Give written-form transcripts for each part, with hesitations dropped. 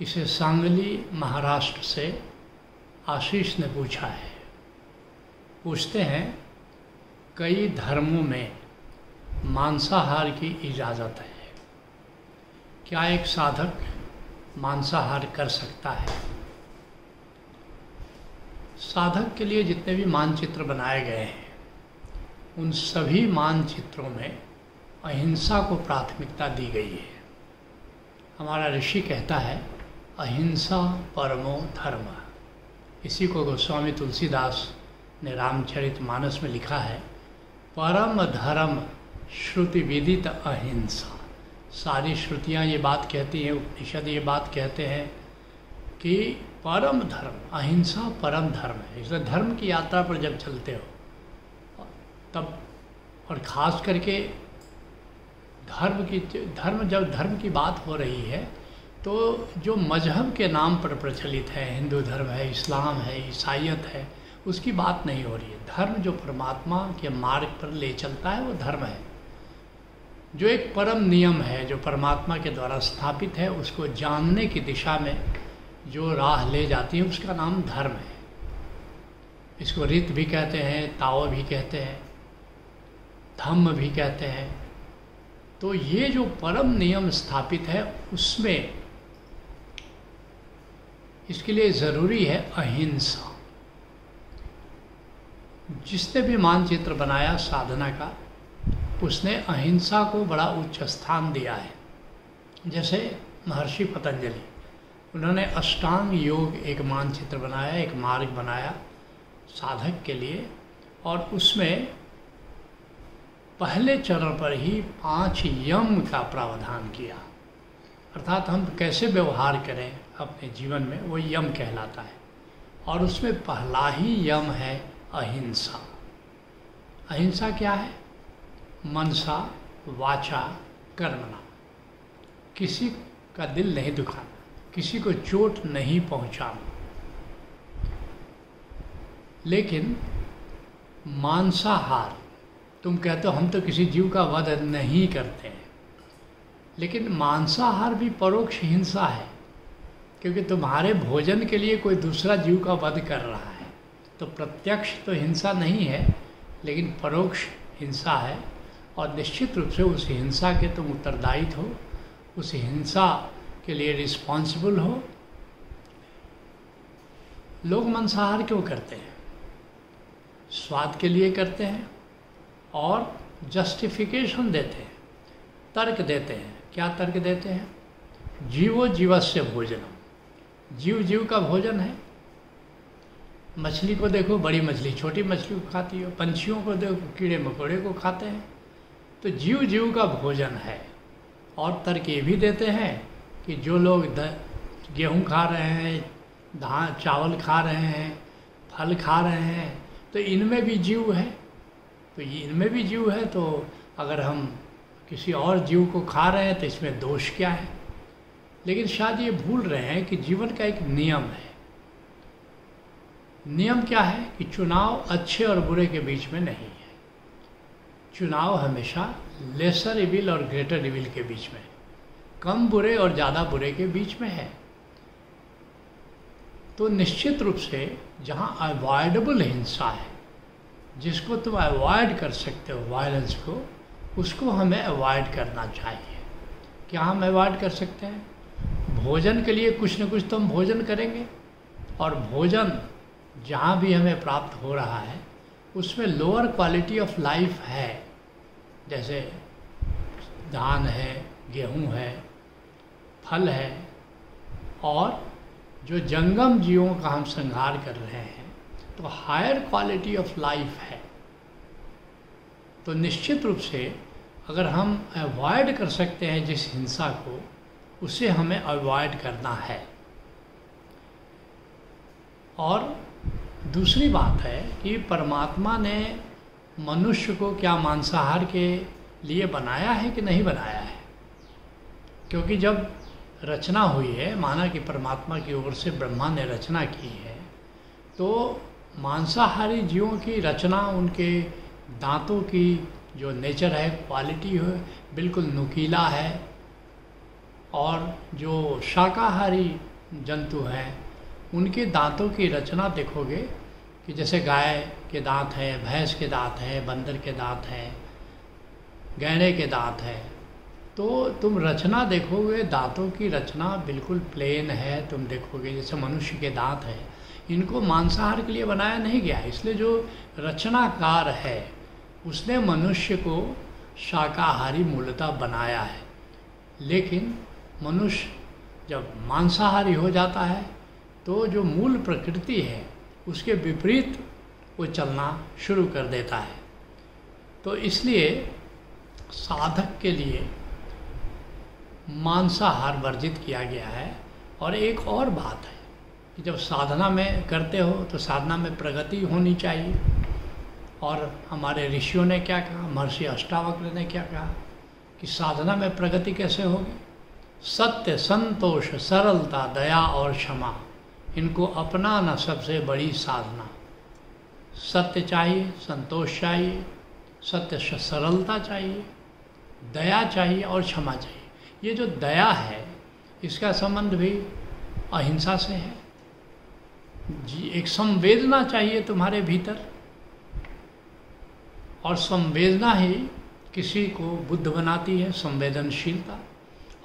इसे सांगली महाराष्ट्र से आशीष ने पूछा है। पूछते हैं, कई धर्मों में मांसाहार की इजाज़त है, क्या एक साधक मांसाहार कर सकता है? साधक के लिए जितने भी मानचित्र बनाए गए हैं उन सभी मानचित्रों में अहिंसा को प्राथमिकता दी गई है। हमारा ऋषि कहता है, अहिंसा परमो धर्म। इसी को गोस्वामी तुलसीदास ने रामचरितमानस में लिखा है, परम धर्म श्रुति विदित अहिंसा। सारी श्रुतियाँ ये बात कहती हैं, उपनिषद ये बात कहते हैं कि परम धर्म, अहिंसा परम धर्म है। इसलिए धर्म की यात्रा पर जब चलते हो तब, और ख़ास करके जब धर्म की बात हो रही है तो जो मजहब के नाम पर प्रचलित है, हिंदू धर्म है, इस्लाम है, ईसाईयत है, उसकी बात नहीं हो रही है। धर्म जो परमात्मा के मार्ग पर ले चलता है वो धर्म है। जो एक परम नियम है जो परमात्मा के द्वारा स्थापित है, उसको जानने की दिशा में जो राह ले जाती है उसका नाम धर्म है। इसको रीत भी कहते हैं, ताओ भी कहते हैं, धम्म भी कहते हैं। तो ये जो परम नियम स्थापित है उसमें इसके लिए ज़रूरी है अहिंसा। जिसने भी मानचित्र बनाया साधना का, उसने अहिंसा को बड़ा उच्च स्थान दिया है। जैसे महर्षि पतंजलि, उन्होंने अष्टांग योग एक मानचित्र बनाया, एक मार्ग बनाया साधक के लिए, और उसमें पहले चरण पर ही 5 यम का प्रावधान किया। अर्थात हम कैसे व्यवहार करें अपने जीवन में, वो यम कहलाता है। और उसमें पहला ही यम है अहिंसा। अहिंसा क्या है? मनसा वाचा कर्मणा। किसी का दिल नहीं दुखाना, किसी को चोट नहीं पहुंचाना। लेकिन मांसाहार, तुम कहते हो हम तो किसी जीव का वध नहीं करते हैं, लेकिन मांसाहार भी परोक्ष हिंसा है, क्योंकि तुम्हारे भोजन के लिए कोई दूसरा जीव का वध कर रहा है। तो प्रत्यक्ष तो हिंसा नहीं है, लेकिन परोक्ष हिंसा है, और निश्चित रूप से उस हिंसा के तुम उत्तरदायी हो, उस हिंसा के लिए रिस्पॉन्सिबल हो। लोग मांसाहार क्यों करते हैं? स्वाद के लिए करते हैं और जस्टिफिकेशन देते हैं, तर्क देते हैं। क्या तर्क देते हैं? जीवो जीवस्य भोजनम। जीव जीव का भोजन है। मछली को देखो, बड़ी मछली छोटी मछली को खाती हो, पंछियों को देखो, कीड़े मकोड़े को खाते हैं। तो जीव जीव का भोजन है। और तर्क ये भी देते हैं कि जो लोग गेहूँ खा रहे हैं, धान चावल खा रहे हैं, फल खा रहे हैं, तो इनमें भी जीव है। तो ये इनमें भी जीव है, तो अगर हम किसी और जीव को खा रहे हैं तो इसमें दोष क्या है? लेकिन शायद ये भूल रहे हैं कि जीवन का एक नियम है। नियम क्या है? कि चुनाव अच्छे और बुरे के बीच में नहीं है। चुनाव हमेशा लेसर इविल और ग्रेटर इविल के बीच में, कम बुरे और ज़्यादा बुरे के बीच में है। तो निश्चित रूप से जहाँ अवॉइडेबल हिंसा है, जिसको तुम अवॉइड कर सकते हो, वायलेंस को, उसको हमें अवॉइड करना चाहिए। क्या हम अवॉइड कर सकते हैं? भोजन के लिए कुछ न कुछ तो हम भोजन करेंगे, और भोजन जहाँ भी हमें प्राप्त हो रहा है उसमें लोअर क्वालिटी ऑफ लाइफ है। जैसे धान है, गेहूँ है, फल है, और जो जंगम जीवों का हम संहार कर रहे हैं, तो हायर क्वालिटी ऑफ लाइफ है। तो निश्चित रूप से अगर हम अवॉइड कर सकते हैं जिस हिंसा को, उसे हमें अवॉइड करना है। और दूसरी बात है कि परमात्मा ने मनुष्य को क्या मांसाहार के लिए बनाया है कि नहीं बनाया है? क्योंकि जब रचना हुई है, माना कि परमात्मा की ओर से ब्रह्मा ने रचना की है, तो मांसाहारी जीवों की रचना, उनके दांतों की जो नेचर है, क्वालिटी है, बिल्कुल नुकीला है। और जो शाकाहारी जंतु हैं उनके दांतों की रचना देखोगे कि जैसे गाय के दांत हैं, भैंस के दांत हैं, बंदर के दांत हैं, गैंडे के दांत हैं, तो तुम रचना देखोगे दांतों की रचना बिल्कुल प्लेन है। तुम देखोगे जैसे मनुष्य के दांत हैं, इनको मांसाहार के लिए बनाया नहीं गया, इसलिए जो रचनाकार है उसने मनुष्य को शाकाहारी मूलतः बनाया है। लेकिन मनुष्य जब मांसाहारी हो जाता है तो जो मूल प्रकृति है उसके विपरीत वो चलना शुरू कर देता है। तो इसलिए साधक के लिए मांसाहार वर्जित किया गया है। और एक और बात है कि जब साधना में करते हो तो साधना में प्रगति होनी चाहिए। और हमारे ऋषियों ने क्या कहा, महर्षि अष्टावक्र ने क्या कहा कि साधना में प्रगति कैसे होगी? सत्य, संतोष, सरलता, दया और क्षमा, इनको अपनाना सबसे बड़ी साधना। सत्य चाहिए, संतोष चाहिए, सत्य सरलता चाहिए, दया चाहिए और क्षमा चाहिए। ये जो दया है इसका संबंध भी अहिंसा से है जी। एक संवेदना चाहिए तुम्हारे भीतर, और संवेदना ही किसी को बुद्ध बनाती है, संवेदनशीलता।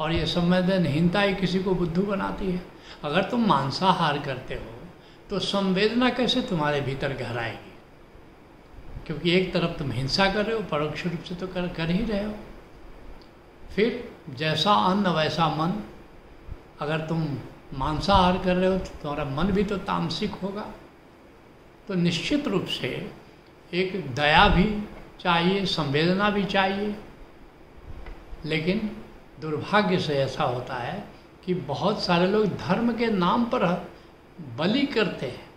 और ये संवेदनहीनता ही किसी को बुद्धू बनाती है। अगर तुम मांसाहार करते हो तो संवेदना कैसे तुम्हारे भीतर गहराएगी? क्योंकि एक तरफ तुम हिंसा कर रहे हो, परोक्ष रूप से तो कर ही रहे हो। फिर जैसा अन्न वैसा मन। अगर तुम मांसाहार कर रहे हो तो तुम्हारा मन भी तो तामसिक होगा। तो निश्चित रूप से एक दया भी चाहिए, संवेदना भी चाहिए। लेकिन दुर्भाग्य से ऐसा होता है कि बहुत सारे लोग धर्म के नाम पर बलि करते हैं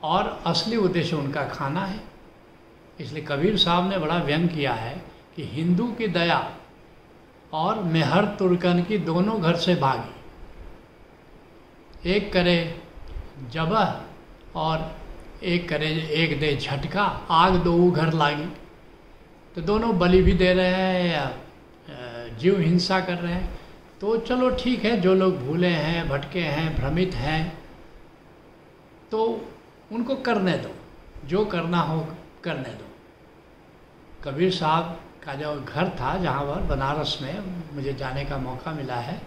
और असली उद्देश्य उनका खाना है। इसलिए कबीर साहब ने बड़ा व्यंग किया है कि हिंदू की दया और मेहर तुर्कन की दोनों घर से भागी। एक करे जबह और एक करे एक दे झटका, आग दो घर लागी। तो दोनों बलि भी दे रहे हैं या जीव हिंसा कर रहे हैं। तो चलो ठीक है, जो लोग भूले हैं, भटके हैं, भ्रमित हैं, तो उनको करने दो, जो करना हो करने दो। कबीर साहब का जो घर था जहाँ पर बनारस में मुझे जाने का मौका मिला है,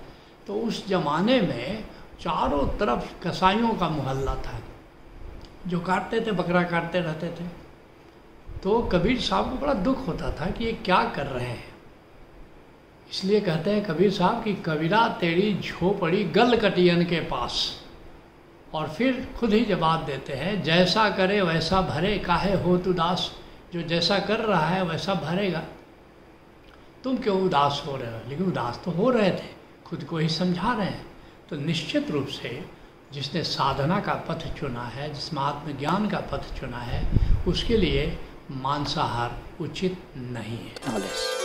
तो उस ज़माने में चारों तरफ कसाईयों का मोहल्ला था जो काटते थे, बकरा काटते रहते थे। तो कबीर साहब को बड़ा दुख होता था कि ये क्या कर रहे हैं। इसलिए कहते हैं कबीर साहब कि कबीरा तेरी झोपड़ी गल कटियन के पास। और फिर खुद ही जवाब देते हैं, जैसा करे वैसा भरे, काहे हो तू दास। जो जैसा कर रहा है वैसा भरेगा, तुम क्यों उदास हो रहे हो? लेकिन उदास तो हो रहे थे, खुद को ही समझा रहे हैं। तो निश्चित रूप से जिसने साधना का पथ चुना है, जिसने आत्मज्ञान का पथ चुना है, उसके लिए मांसाहार उचित नहीं है।